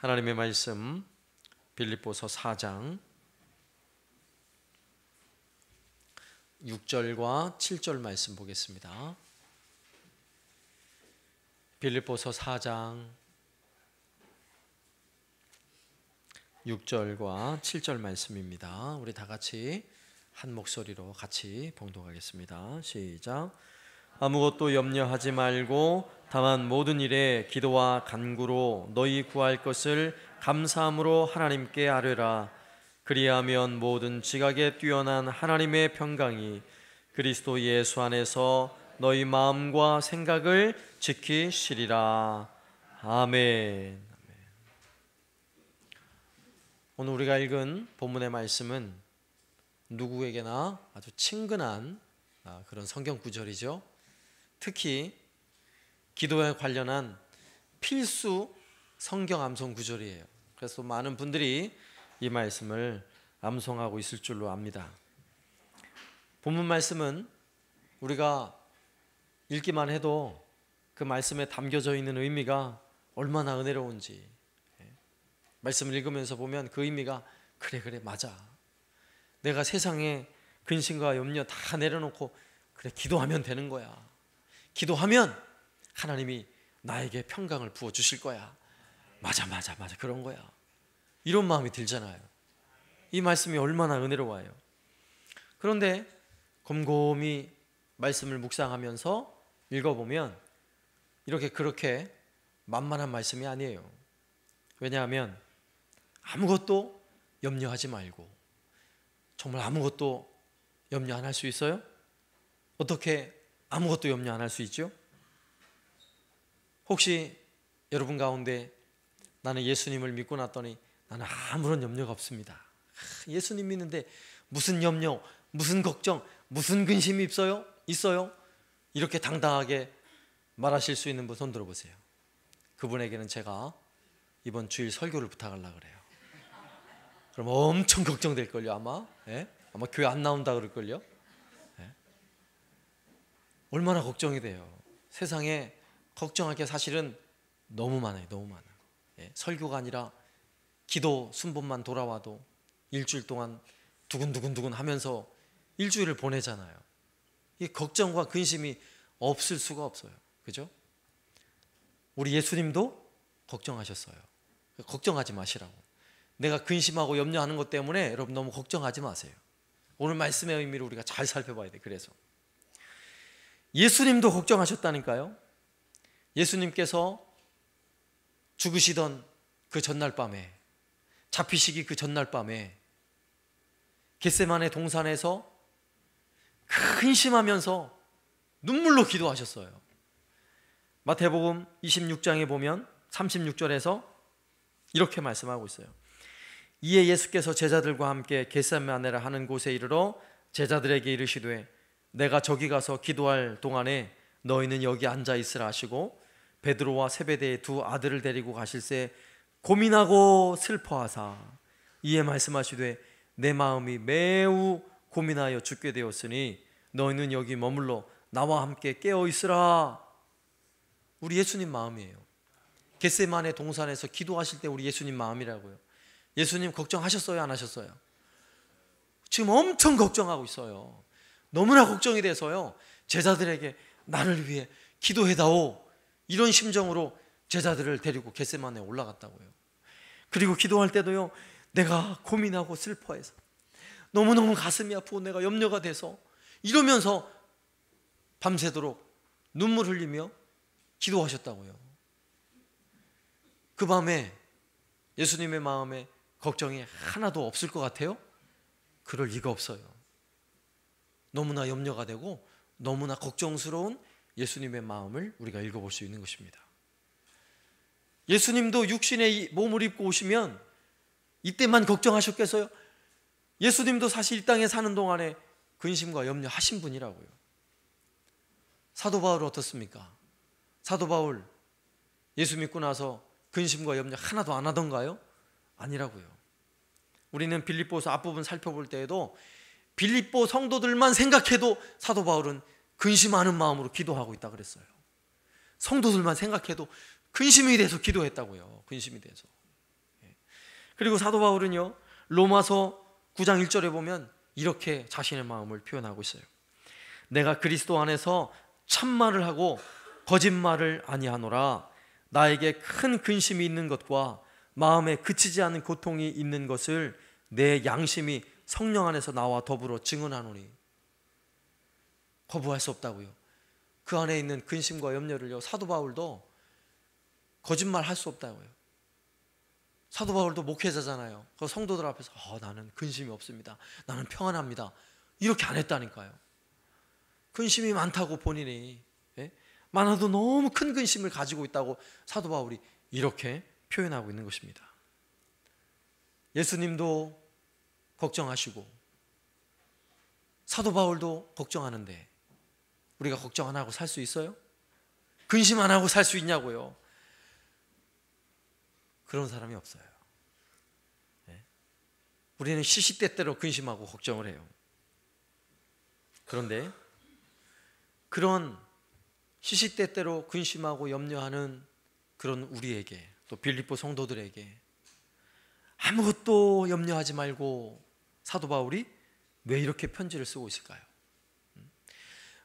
하나님의 말씀 빌립보서 4장 6절과 7절 말씀 보겠습니다. 빌립보서 4장 6절과 7절 말씀입니다. 우리 다 같이 한 목소리로 같이 봉독하겠습니다. 시작. 아무것도 염려하지 말고 다만 모든 일에 기도와 간구로 너희 구할 것을 감사함으로 하나님께 아뢰라. 그리하면 모든 지각에 뛰어난 하나님의 평강이 그리스도 예수 안에서 너희 마음과 생각을 지키시리라. 아멘. 오늘 우리가 읽은 본문의 말씀은 누구에게나 아주 친근한 그런 성경 구절이죠. 특히 기도에 관련한 필수 성경 암송 구절이에요. 그래서 많은 분들이 이 말씀을 암송하고 있을 줄로 압니다. 본문 말씀은 우리가 읽기만 해도 그 말씀에 담겨져 있는 의미가 얼마나 은혜로운지, 말씀을 읽으면서 보면 그 의미가 그래 맞아, 내가 세상에 근심과 염려 다 내려놓고 그래 기도하면 되는 거야, 기도하면 하나님이 나에게 평강을 부어주실 거야, 맞아 그런 거야, 이런 마음이 들잖아요. 이 말씀이 얼마나 은혜로워요. 그런데 곰곰이 말씀을 묵상하면서 읽어보면 그렇게 만만한 말씀이 아니에요. 왜냐하면 아무것도 염려하지 말고, 정말 아무것도 염려 안 할 수 있어요? 어떻게 아무것도 염려 안 할 수 있죠? 혹시 여러분 가운데 나는 예수님을 믿고 났더니 나는 아무런 염려가 없습니다, 예수님 믿는데 무슨 염려, 무슨 걱정, 무슨 근심이 있어요? 이렇게 당당하게 말하실 수 있는 분 손 들어보세요. 그분에게는 제가 이번 주일 설교를 부탁하려고 그래요. 그럼 엄청 걱정될걸요. 아마 교회 안 나온다 그럴걸요. 얼마나 걱정이 돼요. 세상에 걱정할 게 사실은 너무 많아요. 설교가 아니라 기도 순번만 돌아와도 일주일 동안 두근두근 하면서 일주일을 보내잖아요. 이 걱정과 근심이 없을 수가 없어요. 그죠? 우리 예수님도 걱정하셨어요. 걱정하지 마시라고. 내가 근심하고 염려하는 것 때문에 여러분 너무 걱정하지 마세요. 오늘 말씀의 의미를 우리가 잘 살펴봐야 돼. 그래서 예수님도 걱정하셨다니까요. 예수님께서 죽으시던 그 전날 밤에, 잡히시기 그 전날 밤에 겟세마네 동산에서 근심하면서 눈물로 기도하셨어요. 마태복음 26장에 보면 36절에서 이렇게 말씀하고 있어요. 이에 예수께서 제자들과 함께 겟세마네라 하는 곳에 이르러 제자들에게 이르시되 내가 저기 가서 기도할 동안에 너희는 여기 앉아 있으라 하시고 베드로와 세베대의 두 아들을 데리고 가실새 고민하고 슬퍼하사 이에 말씀하시되 내 마음이 매우 고민하여 죽게 되었으니 너희는 여기 머물러 나와 함께 깨어 있으라. 우리 예수님 마음이에요. 겟세마네 동산에서 기도하실 때 우리 예수님 마음이라고요. 예수님 걱정하셨어요, 안 하셨어요? 지금 엄청 걱정하고 있어요. 너무나 걱정이 돼서요, 제자들에게 나를 위해 기도해다오, 이런 심정으로 제자들을 데리고 겟세마네에 올라갔다고요. 그리고 기도할 때도요, 내가 고민하고 슬퍼해서 너무너무 가슴이 아프고 내가 염려가 돼서 이러면서 밤새도록 눈물 흘리며 기도하셨다고요. 그 밤에 예수님의 마음에 걱정이 하나도 없을 것 같아요? 그럴 리가 없어요. 너무나 염려가 되고 너무나 걱정스러운 예수님의 마음을 우리가 읽어볼 수 있는 것입니다. 예수님도 육신의 몸을 입고 오시면 이때만 걱정하셨겠어요? 예수님도 사실 이 땅에 사는 동안에 근심과 염려하신 분이라고요. 사도 바울은 어떻습니까? 사도 바울 예수 믿고 나서 근심과 염려 하나도 안 하던가요? 아니라고요. 우리는 빌립보서 앞부분 살펴볼 때에도 빌립보 성도들만 생각해도 사도 바울은 근심하는 마음으로 기도하고 있다 그랬어요. 성도들만 생각해도 근심이 돼서 기도했다고요. 근심이 돼서. 그리고 사도 바울은요, 로마서 9장 1절에 보면 이렇게 자신의 마음을 표현하고 있어요. 내가 그리스도 안에서 참말을 하고 거짓말을 아니하노라. 나에게 큰 근심이 있는 것과 마음에 그치지 않는 고통이 있는 것을 내 양심이 성령 안에서 나와 더불어 증언하노니. 거부할 수 없다고요. 그 안에 있는 근심과 염려를요, 사도 바울도 거짓말 할 수 없다고요. 사도 바울도 목회자잖아요. 그 성도들 앞에서 나는 근심이 없습니다, 나는 평안합니다, 이렇게 안 했다니까요. 근심이 많다고 본인이, 많아도 너무 큰 근심을 가지고 있다고 사도 바울이 이렇게 표현하고 있는 것입니다. 예수님도 걱정하시고 사도 바울도 걱정하는데 우리가 걱정 안 하고 살 수 있어요? 근심 안 하고 살 수 있냐고요? 그런 사람이 없어요. 우리는 시시때때로 근심하고 걱정을 해요. 그런데 그런 시시때때로 근심하고 염려하는 그런 우리에게, 또 빌립보 성도들에게 아무것도 염려하지 말고 사도 바울이 왜 이렇게 편지를 쓰고 있을까요?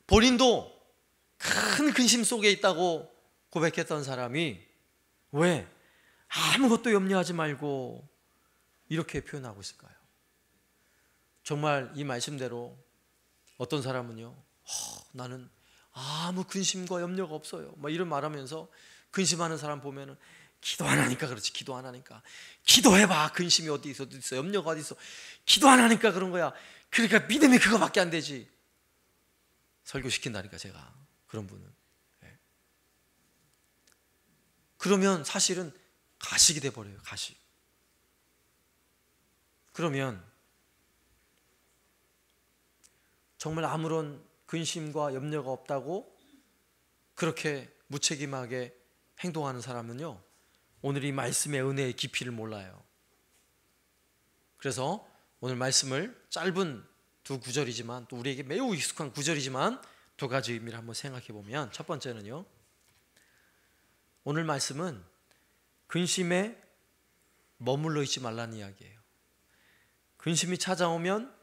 본인도 큰 근심 속에 있다고 고백했던 사람이 왜 아무것도 염려하지 말고 이렇게 표현하고 있을까요? 정말 이 말씀대로 어떤 사람은요, 나는 아무 근심과 염려가 없어요, 이런 말하면서 근심하는 사람 보면은 기도 안 하니까 그렇지, 기도 안 하니까. 기도해봐, 근심이 어디 있어, 염려가 어디 있어, 기도 안 하니까 그런 거야. 그러니까 믿음이 그거밖에 안 되지. 설교시킨다니까 제가, 그런 분은. 그러면 사실은 가식이 돼버려요, 가식. 그러면 정말 아무런 근심과 염려가 없다고 그렇게 무책임하게 행동하는 사람은요, 오늘 이 말씀의 은혜의 깊이를 몰라요. 그래서 오늘 말씀을 짧은 두 구절이지만 또 우리에게 매우 익숙한 구절이지만 두 가지 의미를 한번 생각해 보면, 첫 번째는요, 오늘 말씀은 근심에 머물러 있지 말라는 이야기예요. 근심이 찾아오면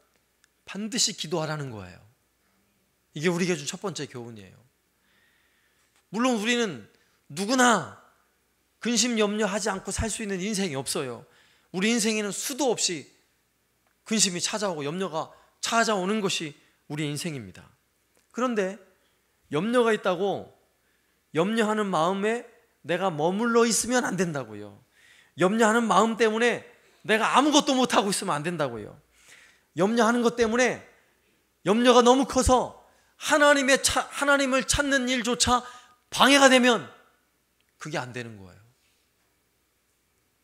반드시 기도하라는 거예요. 이게 우리에게 준 첫 번째 교훈이에요. 물론 우리는 누구나 근심 염려하지 않고 살 수 있는 인생이 없어요. 우리 인생에는 수도 없이 근심이 찾아오고 염려가 찾아오는 것이 우리 인생입니다. 그런데 염려가 있다고 염려하는 마음에 내가 머물러 있으면 안 된다고요. 염려하는 마음 때문에 내가 아무것도 못하고 있으면 안 된다고요. 염려하는 것 때문에 염려가 너무 커서 하나님을 찾는 일조차 방해가 되면 그게 안 되는 거예요.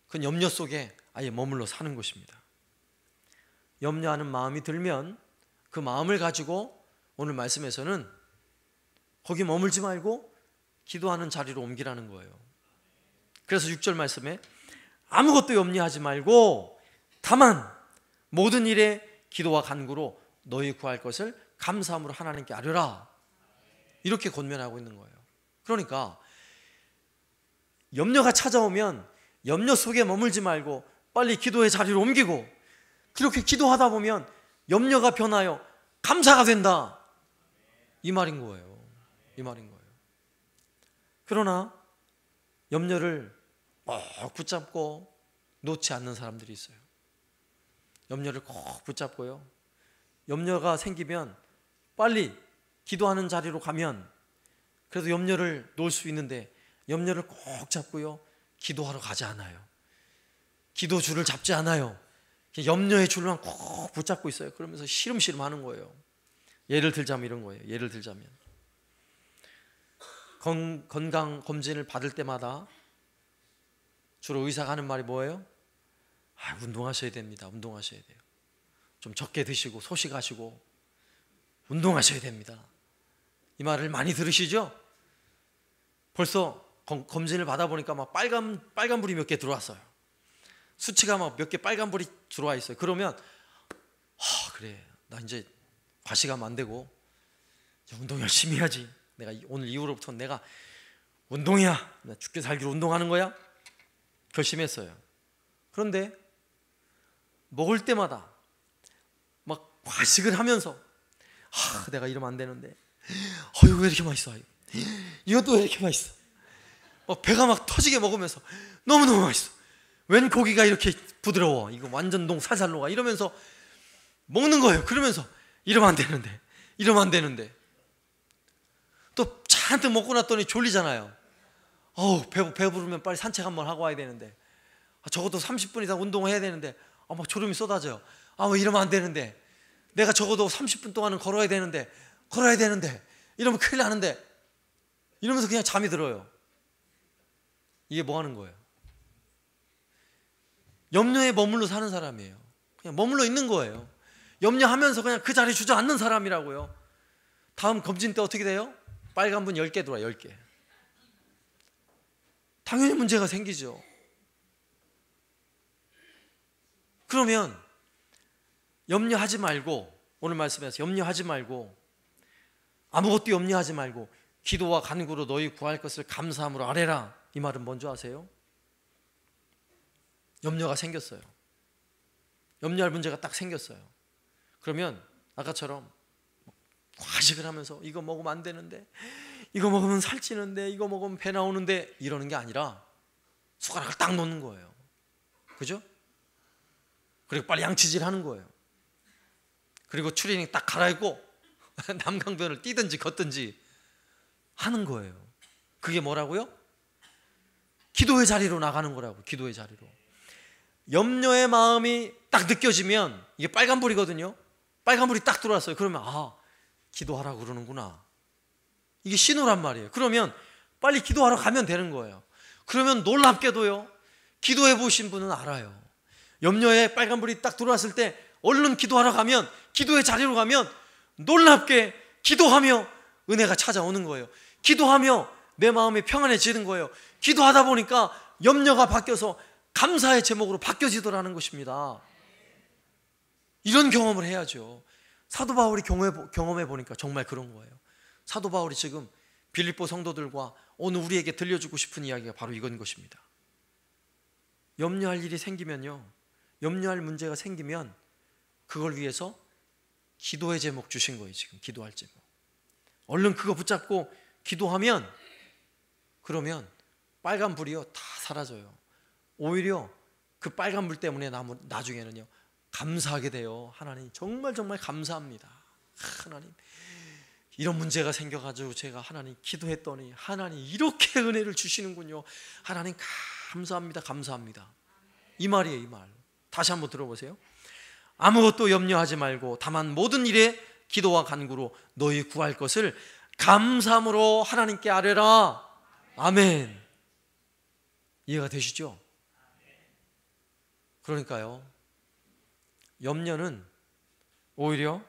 그건 염려 속에 아예 머물러 사는 것입니다. 염려하는 마음이 들면 그 마음을 가지고 오늘 말씀에서는 거기 머물지 말고 기도하는 자리로 옮기라는 거예요. 그래서 6절 말씀에 아무것도 염려하지 말고 다만 모든 일에 기도와 간구로 너희 구할 것을 감사함으로 하나님께 아뢰라, 이렇게 권면하고 있는 거예요. 그러니까 염려가 찾아오면 염려 속에 머물지 말고 빨리 기도의 자리를 옮기고, 그렇게 기도하다 보면 염려가 변하여 감사가 된다, 이 말인 거예요. 이 말인 거예요. 그러나 염려를 꼭 붙잡고 놓지 않는 사람들이 있어요. 염려를 꼭 붙잡고요, 염려가 생기면 빨리 기도하는 자리로 가면 그래도 염려를 놓을 수 있는데 염려를 꼭 잡고요, 기도하러 가지 않아요. 기도 줄을 잡지 않아요. 염려의 줄만 꼭 붙잡고 있어요. 그러면서 시름시름 하는 거예요. 예를 들자면 이런 거예요. 예를 들자면 건강 검진을 받을 때마다 주로 의사가 하는 말이 뭐예요? 운동하셔야 됩니다. 운동하셔야 돼요. 좀 적게 드시고 소식하시고 운동하셔야 됩니다. 이 말을 많이 들으시죠? 벌써 검진을 받아보니까 막 빨간불이 몇 개 들어왔어요. 수치가 막 몇 개 빨간불이 들어와 있어요. 그러면 그래, 나 이제 과식하면 안 되고 운동 열심히 해야지. 내가 오늘 이후로부터 내가 운동이야, 나 죽게 살기로 운동하는 거야, 결심했어요. 그런데 먹을 때마다 막 과식을 하면서 내가 이러면 안 되는데, 왜 이렇게 맛있어, 이것도 왜 이렇게 맛있어, 배가 막 터지게 먹으면서 너무너무 맛있어, 웬 고기가 이렇게 부드러워, 이거 완전 살살 녹아, 이러면서 먹는 거예요. 그러면서 이러면 안 되는데, 이러면 안 되는데, 또 잔뜩 먹고 났더니 졸리잖아요. 배부르면 빨리 산책 한번 하고 와야 되는데, 적어도 30분 이상 운동해야 되는데, 막 졸음이 쏟아져요. 이러면 안 되는데, 내가 적어도 30분 동안은 걸어야 되는데 이러면 큰일 나는데, 이러면서 그냥 잠이 들어요. 이게 뭐 하는 거예요? 염려에 머물러 사는 사람이에요. 그냥 머물러 있는 거예요. 염려하면서 그냥 그 자리에 주저앉는 사람이라고요. 다음 검진 때 어떻게 돼요? 빨간불 10개 들어와, 10개. 당연히 문제가 생기죠. 그러면 염려하지 말고, 오늘 말씀에서 염려하지 말고, 아무것도 염려하지 말고 기도와 간구로 너희 구할 것을 감사함으로 아뢰라. 이 말은 뭔지 아세요? 염려가 생겼어요. 염려할 문제가 딱 생겼어요. 그러면 아까처럼 과식을 하면서 이거 먹으면 안 되는데, 이거 먹으면 살찌는데, 이거 먹으면 배 나오는데, 이러는 게 아니라 숟가락을 딱 놓는 거예요. 그죠? 그리고 빨리 양치질 하는 거예요. 그리고 추리닝 딱 갈아입고 남강변을 뛰든지 걷든지 하는 거예요. 그게 뭐라고요? 기도의 자리로 나가는 거라고. 기도의 자리로. 염려의 마음이 딱 느껴지면, 이게 빨간불이거든요. 빨간불이 딱 들어왔어요. 그러면 기도하라고 그러는구나, 이게 신호란 말이에요. 그러면 빨리 기도하러 가면 되는 거예요. 그러면 놀랍게도요, 기도해 보신 분은 알아요. 염려에 빨간불이 딱 들어왔을 때 얼른 기도하러 가면, 기도의 자리로 가면 놀랍게 기도하며 은혜가 찾아오는 거예요. 기도하며 내 마음이 평안해지는 거예요. 기도하다 보니까 염려가 바뀌어서 감사의 제목으로 바뀌어지더라는 것입니다. 이런 경험을 해야죠. 사도 바울이 경험해 보니까 정말 그런 거예요. 사도 바울이 지금 빌립보 성도들과 오늘 우리에게 들려주고 싶은 이야기가 바로 이건 것입니다. 염려할 일이 생기면요, 염려할 문제가 생기면 그걸 위해서 기도의 제목 주신 거예요. 지금 기도할 제목. 얼른 그거 붙잡고 기도하면, 그러면 빨간 불이요 다 사라져요. 오히려 그 빨간 불 때문에 나중에는요 감사하게 돼요. 하나님 정말 감사합니다. 하나님, 이런 문제가 생겨가지고 제가 하나님 기도했더니 하나님 이렇게 은혜를 주시는군요. 하나님 감사합니다. 감사합니다. 이 말이에요. 이 말 다시 한번 들어보세요. 아무것도 염려하지 말고 다만 모든 일에 기도와 간구로 너희 구할 것을 감사함으로 하나님께 아뢰라. 아멘. 이해가 되시죠? 그러니까요, 염려는 오히려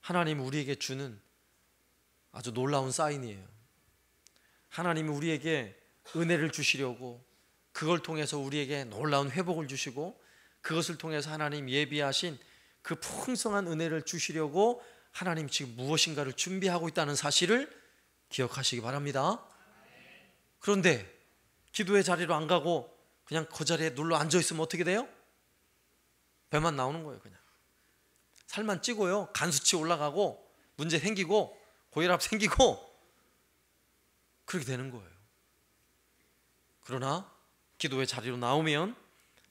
하나님이 우리에게 주는 아주 놀라운 사인이에요. 하나님이 우리에게 은혜를 주시려고, 그걸 통해서 우리에게 놀라운 회복을 주시고, 그것을 통해서 하나님 예비하신 그 풍성한 은혜를 주시려고 하나님 지금 무엇인가를 준비하고 있다는 사실을 기억하시기 바랍니다. 그런데 기도의 자리로 안 가고 그냥 그 자리에 눌러 앉아 있으면 어떻게 돼요? 배만 나오는 거예요. 그냥 살만 찌고요, 간 수치 올라가고 문제 생기고 고혈압 생기고 그렇게 되는 거예요. 그러나 기도의 자리로 나오면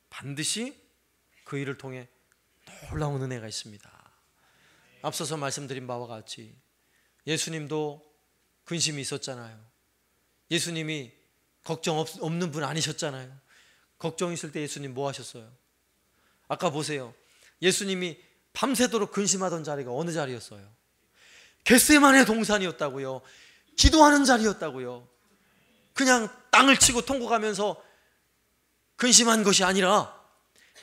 반드시 그 일을 통해 놀라운 은혜가 있습니다. 앞서서 말씀드린 바와 같이 예수님도 근심이 있었잖아요. 예수님이 걱정 없는 분 아니셨잖아요. 걱정 있을 때 예수님 뭐 하셨어요? 아까 보세요. 예수님이 밤새도록 근심하던 자리가 어느 자리였어요? 겟세마네 동산이었다고요. 기도하는 자리였다고요. 그냥 땅을 치고 통곡하면서 근심한 것이 아니라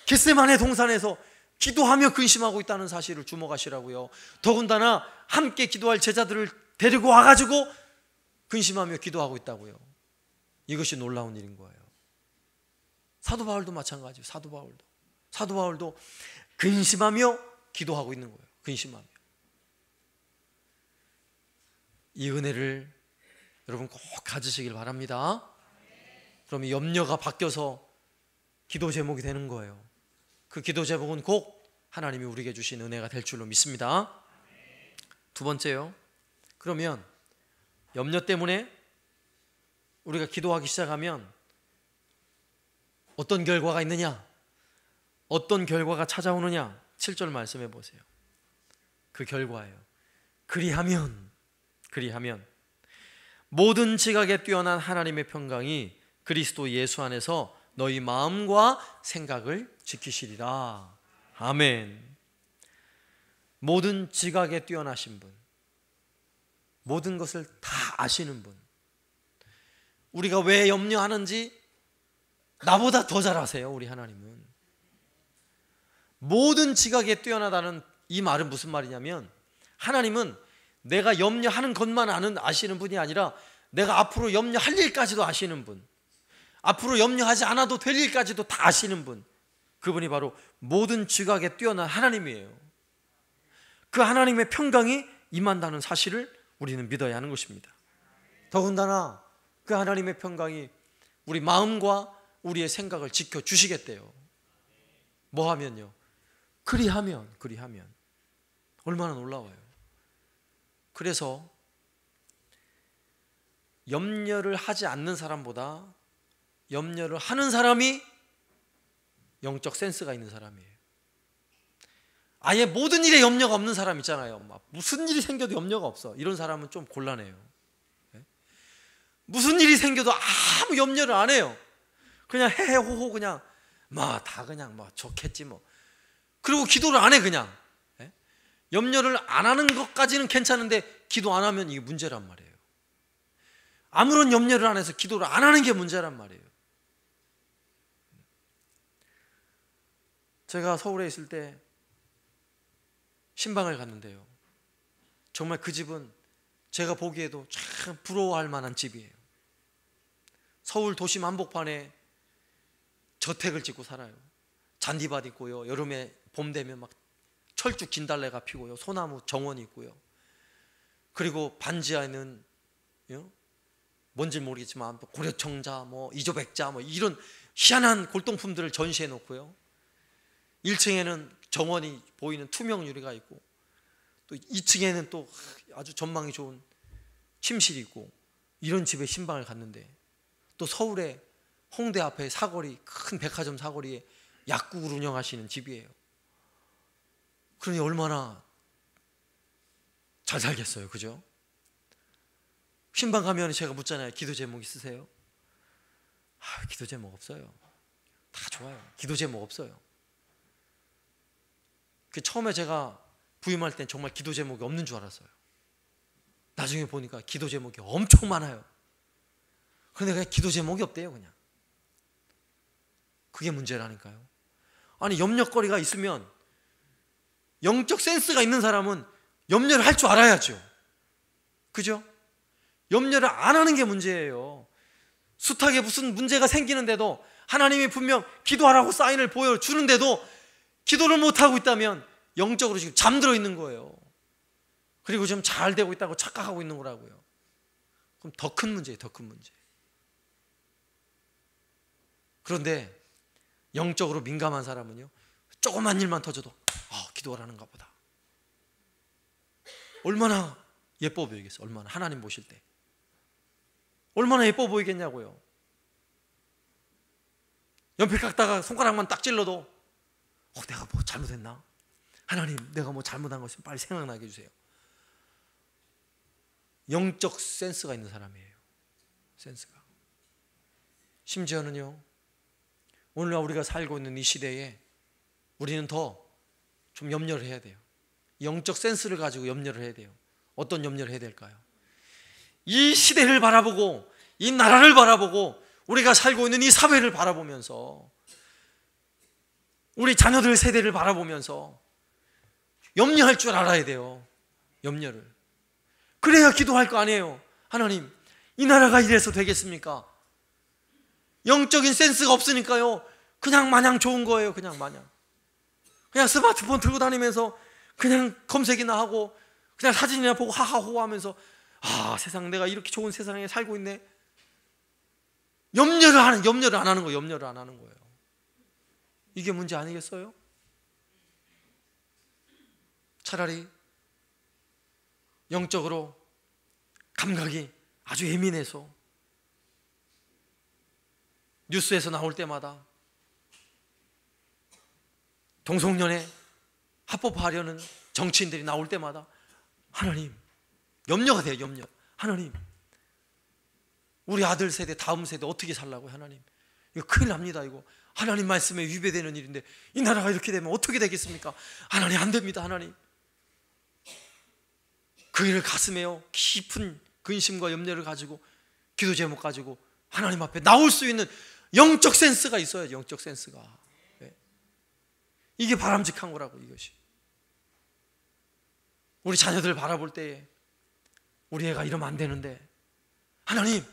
겟세마네 동산에서 기도하며 근심하고 있다는 사실을 주목하시라고요. 더군다나 함께 기도할 제자들을 데리고 와가지고 근심하며 기도하고 있다고요. 이것이 놀라운 일인 거예요. 사도 바울도 마찬가지예요. 사도 바울도 근심하며 기도하고 있는 거예요. 근심하며. 이 은혜를 여러분 꼭 가지시길 바랍니다. 그러면 염려가 바뀌어서 기도 제목이 되는 거예요. 그 기도 제목은 꼭 하나님이 우리에게 주신 은혜가 될 줄로 믿습니다. 두 번째요, 그러면 염려 때문에 우리가 기도하기 시작하면 어떤 결과가 있느냐, 어떤 결과가 찾아오느냐, 7절 말씀해 보세요. 그 결과예요. 그리하면 모든 지각에 뛰어난 하나님의 평강이 그리스도 예수 안에서 너희 마음과 생각을 지키시리라. 아멘. 모든 지각에 뛰어나신 분, 모든 것을 다 아시는 분, 우리가 왜 염려하는지 나보다 더 잘 아세요. 우리 하나님은. 모든 지각에 뛰어나다는 이 말은 무슨 말이냐면, 하나님은 내가 염려하는 것만 아시는 분이 아니라 내가 앞으로 염려할 일까지도 아시는 분, 앞으로 염려하지 않아도 될 일까지도 다 아시는 분, 그분이 바로 모든 지각에 뛰어난 하나님이에요. 그 하나님의 평강이 임한다는 사실을 우리는 믿어야 하는 것입니다. 더군다나 그 하나님의 평강이 우리 마음과 우리의 생각을 지켜주시겠대요. 뭐 하면요? 그리하면 얼마나 놀라워요. 그래서 염려를 하지 않는 사람보다 염려를 하는 사람이 영적 센스가 있는 사람이에요. 아예 모든 일에 염려가 없는 사람 있잖아요. 막 무슨 일이 생겨도 염려가 없어. 이런 사람은 좀 곤란해요. 무슨 일이 생겨도 아무 염려를 안 해요. 그냥 해해호호 그냥 다 그냥 좋겠지 뭐. 그리고 기도를 안 해 그냥. 염려를 안 하는 것까지는 괜찮은데 기도 안 하면 이게 문제란 말이에요. 아무런 염려를 안 해서 기도를 안 하는 게 문제란 말이에요. 제가 서울에 있을 때 신방을 갔는데요, 정말 그 집은 제가 보기에도 참 부러워할 만한 집이에요. 서울 도심 한복판에 저택을 짓고 살아요. 잔디밭 있고요, 여름에 봄 되면 막 철쭉 진달래가 피고요, 소나무 정원이 있고요, 그리고 반지하에는 뭔지 모르겠지만 고려청자, 이조백자 이런 희한한 골동품들을 전시해 놓고요, 1층에는 정원이 보이는 투명 유리가 있고, 또 2층에는 또 아주 전망이 좋은 침실이 있고, 이런 집에 신방을 갔는데, 또 서울에 홍대 앞에 사거리, 큰 백화점 사거리에 약국을 운영하시는 집이에요. 그러니 얼마나 잘 살겠어요, 그죠? 신방 가면 제가 묻잖아요. 기도 제목 있으세요? 기도 제목 없어요. 다 좋아요. 기도 제목 없어요. 처음에 제가 부임할 땐 정말 기도 제목이 없는 줄 알았어요. 나중에 보니까 기도 제목이 엄청 많아요. 그런데 그냥 기도 제목이 없대요. 그냥 그게 문제라니까요. 아니, 염려거리가 있으면, 영적 센스가 있는 사람은 염려를 할 줄 알아야죠. 그죠? 염려를 안 하는 게 문제예요. 숱하게 무슨 문제가 생기는데도 하나님이 분명 기도하라고 사인을 보여주는데도 기도를 못하고 있다면 영적으로 지금 잠들어 있는 거예요. 그리고 좀 잘 되고 있다고 착각하고 있는 거라고요. 그럼 더 큰 문제예요, 더 큰 문제. 그런데 영적으로 민감한 사람은요, 조그만 일만 터져도 기도하라는가 보다. 얼마나 예뻐 보이겠어요. 얼마나 하나님 보실 때 얼마나 예뻐 보이겠냐고요. 연필 깎다가 손가락만 딱 찔러도 내가 뭐 잘못했나? 하나님, 내가 뭐 잘못한 거 있으면 빨리 생각나게 해주세요. 영적 센스가 있는 사람이에요. 센스가. 심지어는요, 오늘날 우리가 살고 있는 이 시대에 우리는 더 좀 염려를 해야 돼요. 영적 센스를 가지고 염려를 해야 돼요. 어떤 염려를 해야 될까요? 이 시대를 바라보고, 이 나라를 바라보고, 우리가 살고 있는 이 사회를 바라보면서, 우리 자녀들 세대를 바라보면서 염려할 줄 알아야 돼요. 염려를. 그래야 기도할 거 아니에요. 하나님, 이 나라가 이래서 되겠습니까? 영적인 센스가 없으니까요, 그냥 마냥 좋은 거예요. 그냥 스마트폰 들고 다니면서 그냥 검색이나 하고 그냥 사진이나 보고 하하호 하면서 세상, 내가 이렇게 좋은 세상에 살고 있네. 염려를 안 하는 거예요. 이게 문제 아니겠어요? 차라리 영적으로 감각이 아주 예민해서 뉴스에서 나올 때마다 동성연애 합법화하려는 정치인들이 나올 때마다 하나님, 염려가 돼요. 염려. 하나님, 우리 아들 세대, 다음 세대 어떻게 살라고요? 하나님, 이거 큰일 납니다. 이거 하나님 말씀에 위배되는 일인데 이 나라가 이렇게 되면 어떻게 되겠습니까? 하나님, 안 됩니다. 하나님. 그 일을 가슴에요 깊은 근심과 염려를 가지고 기도 제목 가지고 하나님 앞에 나올 수 있는 영적 센스가 있어야죠. 영적 센스가. 네. 이게 바람직한 거라고. 이것이 우리 자녀들 바라볼 때에 우리 애가 이러면 안 되는데 하나님,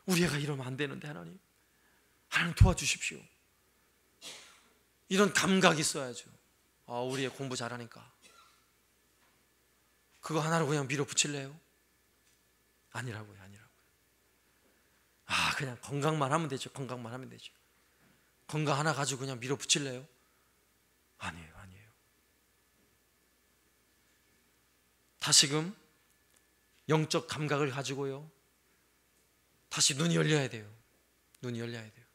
우리 애가 이러면 안 되는데 하나님 도와주십시오. 이런 감각이 있어야죠. 우리 애 공부 잘하니까 그거 하나로 그냥 밀어붙일래요? 아니라고요. 그냥 건강만 하면 되죠. 건강만 하면 되죠. 건강 하나 가지고 그냥 밀어붙일래요? 아니에요. 다시금 영적 감각을 가지고요, 다시 눈이 열려야 돼요. 눈이 열려야 돼요.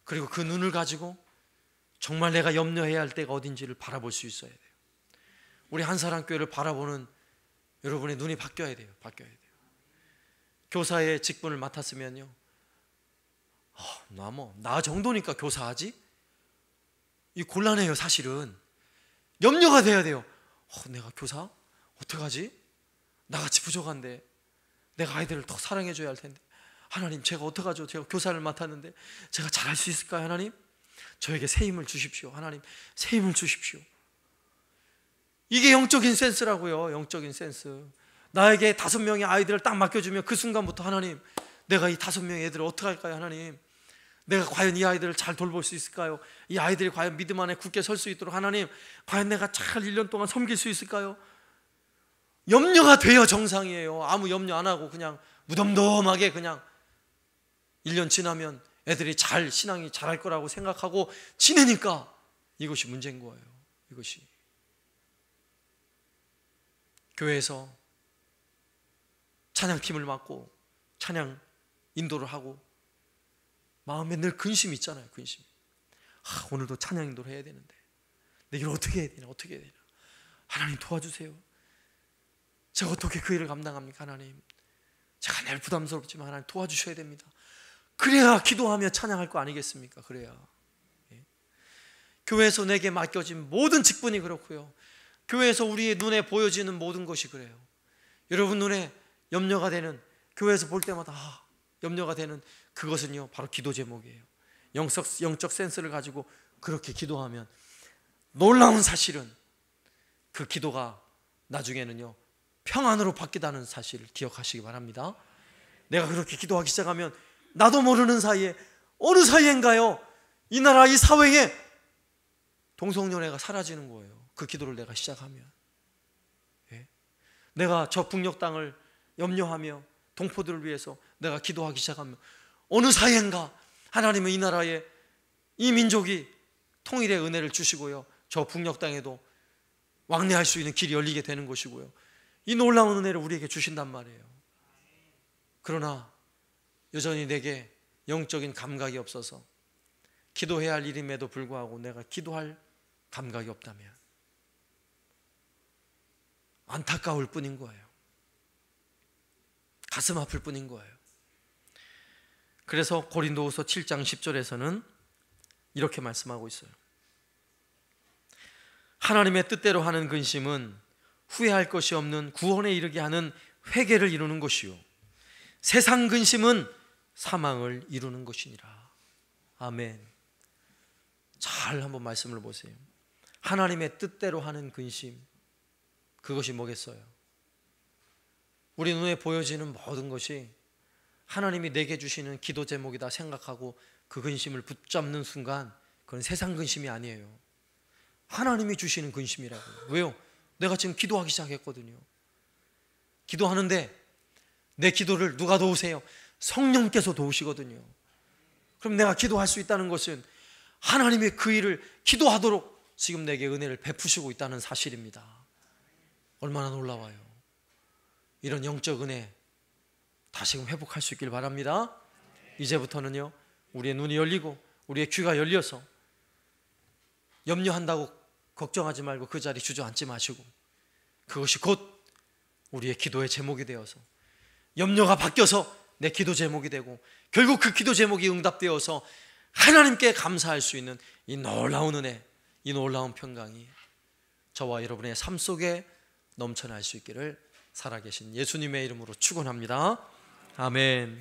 그리고 그 눈을 가지고 정말 내가 염려해야 할 때가 어딘지를 바라볼 수 있어야 돼요. 우리 한사랑교회를 바라보는 여러분의 눈이 바뀌어야 돼요. 바뀌어야 돼요. 교사의 직분을 맡았으면요, 나 정도니까 교사하지? 이 곤란해요. 사실은 염려가 돼야 돼요. 내가 교사? 어떡하지? 나같이 부족한데 내가 아이들을 더 사랑해 줘야 할 텐데 하나님, 제가 어떡하죠? 제가 교사를 맡았는데 제가 잘할 수 있을까요? 하나님, 저에게 새 힘을 주십시오. 하나님, 새 힘을 주십시오. 이게 영적인 센스라고요. 영적인 센스. 나에게 5명의 아이들을 딱 맡겨주면 그 순간부터 하나님, 내가 이 5명의 애들을 어떻게 할까요? 하나님, 내가 과연 이 아이들을 잘 돌볼 수 있을까요? 이 아이들이 과연 믿음 안에 굳게 설 수 있도록 하나님, 과연 내가 잘 1년 동안 섬길 수 있을까요? 염려가 돼야 정상이에요. 아무 염려 안 하고 그냥 무덤덤하게 그냥 1년 지나면 애들이 신앙이 잘할 거라고 생각하고 지내니까 이것이 문제인 거예요. 이것이 교회에서 찬양팀을 맡고 찬양 인도를 하고 마음에 늘 근심이 있잖아요. 근심. 오늘도 찬양 인도를 해야 되는데 내가 어떻게 해야 되나? 어떻게 해야 되나? 하나님 도와주세요. 제가 어떻게 그 일을 감당합니까? 하나님, 제가 늘 부담스럽지만 하나님 도와주셔야 됩니다. 그래야 기도하며 찬양할 거 아니겠습니까? 그래야. 교회에서 내게 맡겨진 모든 직분이 그렇고요, 교회에서 우리의 눈에 보여지는 모든 것이 그래요. 여러분 눈에 염려가 되는, 교회에서 볼 때마다 염려가 되는 그것은요, 바로 기도 제목이에요. 영적 센스를 가지고 그렇게 기도하면 놀라운 사실은 그 기도가 나중에는요 평안으로 바뀌다는 사실을 기억하시기 바랍니다. 내가 그렇게 기도하기 시작하면 나도 모르는 사이에, 어느 사이인가요, 이 나라 이 사회에 동성연애가 사라지는 거예요. 그 기도를 내가 시작하면. 내가 저 북녘 땅을 염려하며 동포들을 위해서 내가 기도하기 시작하면 어느 사이인가 하나님은 이 나라에, 이 민족이 통일의 은혜를 주시고요, 저 북녘 땅에도 왕래할 수 있는 길이 열리게 되는 것이고요, 이 놀라운 은혜를 우리에게 주신단 말이에요. 그러나 여전히 내게 영적인 감각이 없어서 기도해야 할 일임에도 불구하고 내가 기도할 감각이 없다면 안타까울 뿐인 거예요. 가슴 아플 뿐인 거예요. 그래서 고린도후서 7장 10절에서는 이렇게 말씀하고 있어요. 하나님의 뜻대로 하는 근심은 후회할 것이 없는 구원에 이르게 하는 회개를 이루는 것이요, 세상 근심은 사망을 이루는 것이니라. 아멘. 잘 한번 말씀을 보세요. 하나님의 뜻대로 하는 근심, 그것이 뭐겠어요? 우리 눈에 보여지는 모든 것이 하나님이 내게 주시는 기도 제목이다 생각하고 그 근심을 붙잡는 순간 그건 세상 근심이 아니에요. 하나님이 주시는 근심이라고요. 왜요? 내가 지금 기도하기 시작했거든요. 기도하는데 내 기도를 누가 도우세요? 성령께서 도우시거든요. 그럼 내가 기도할 수 있다는 것은 하나님의 그 일을 기도하도록 지금 내게 은혜를 베푸시고 있다는 사실입니다. 얼마나 놀라워요. 이런 영적 은혜 다시금 회복할 수 있길 바랍니다. 이제부터는요, 우리의 눈이 열리고 우리의 귀가 열려서 염려한다고 걱정하지 말고 그 자리 주저앉지 마시고, 그것이 곧 우리의 기도의 제목이 되어서 염려가 바뀌어서 내 기도 제목이 되고, 결국 그 기도 제목이 응답되어서 하나님께 감사할 수 있는 이 놀라운 은혜, 이 놀라운 평강이 저와 여러분의 삶 속에 넘쳐날 수 있기를 살아계신 예수님의 이름으로 축원합니다. 아멘.